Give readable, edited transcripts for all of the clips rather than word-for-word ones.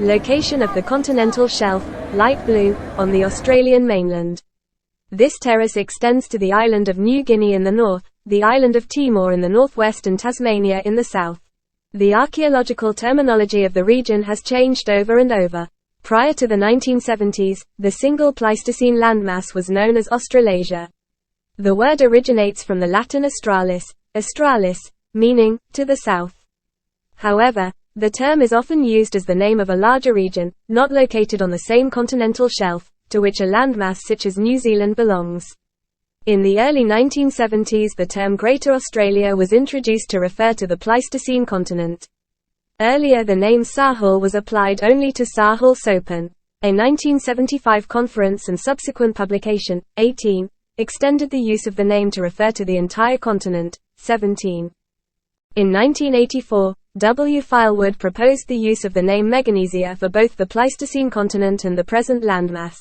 Location of the continental shelf, light blue, on the Australian mainland. This terrace extends to the island of New Guinea in the north, the island of Timor in the northwest and Tasmania in the south. The archaeological terminology of the region has changed over and over. Prior to the 1970s, the single Pleistocene landmass was known as Australasia. The word originates from the Latin australis, meaning, to the south. However, the term is often used as the name of a larger region, not located on the same continental shelf, to which a landmass such as New Zealand belongs. In the early 1970s, the term Greater Australia was introduced to refer to the Pleistocene continent. Earlier, the name Sahul was applied only to Sahul Sopan. A 1975 conference and subsequent publication, 18, extended the use of the name to refer to the entire continent, 17. In 1984, W. Filewood proposed the use of the name Meganesia for both the Pleistocene continent and the present landmass.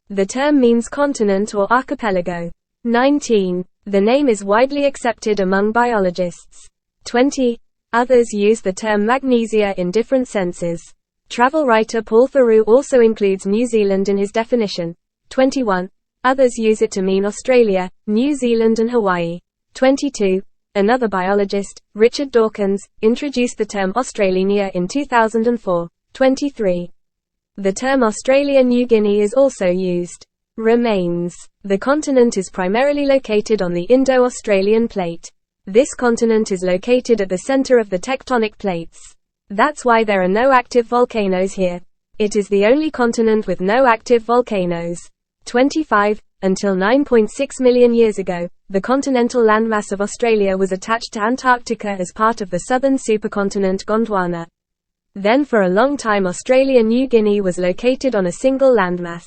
The term means continent or archipelago. 19. The name is widely accepted among biologists. 20. Others use the term Magnesia in different senses. Travel writer Paul Theroux also includes New Zealand in his definition. 21. Others use it to mean Australia, New Zealand and Hawaii. 22. Another biologist, Richard Dawkins, introduced the term Australinia in 2004. 23. The term Australia-New Guinea is also used. Remains. The continent is primarily located on the Indo-Australian plate. This continent is located at the center of the tectonic plates. That's why there are no active volcanoes here. It is the only continent with no active volcanoes. 25. Until 9.6 million years ago, the continental landmass of Australia was attached to Antarctica as part of the southern supercontinent Gondwana. Then for a long time Australia-New Guinea was located on a single landmass.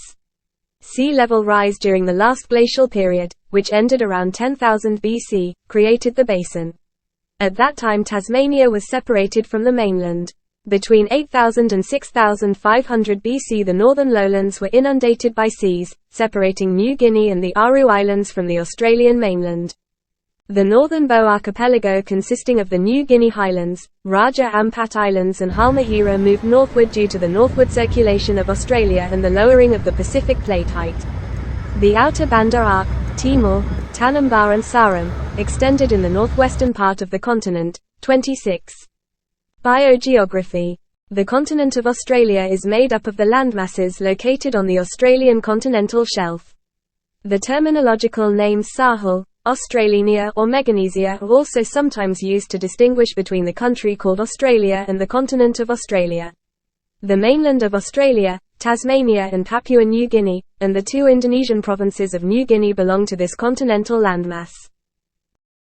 Sea level rise during the last glacial period, which ended around 10,000 BC, created the basin. At that time Tasmania was separated from the mainland. Between 8,000 and 6,500 BC the northern lowlands were inundated by seas, separating New Guinea and the Aru Islands from the Australian mainland. The northern Boe Archipelago, consisting of the New Guinea Highlands, Raja Ampat Islands and Halmahera, moved northward due to the northward circulation of Australia and the lowering of the Pacific plate height. The outer Banda Arc, Timor, Tanimbar and Sarum, extended in the northwestern part of the continent. 26. Biogeography. The continent of Australia is made up of the landmasses located on the Australian continental shelf. The terminological names Sahul, Australinia or Meganesia are also sometimes used to distinguish between the country called Australia and the continent of Australia. The mainland of Australia, Tasmania and Papua New Guinea, and the two Indonesian provinces of New Guinea belong to this continental landmass.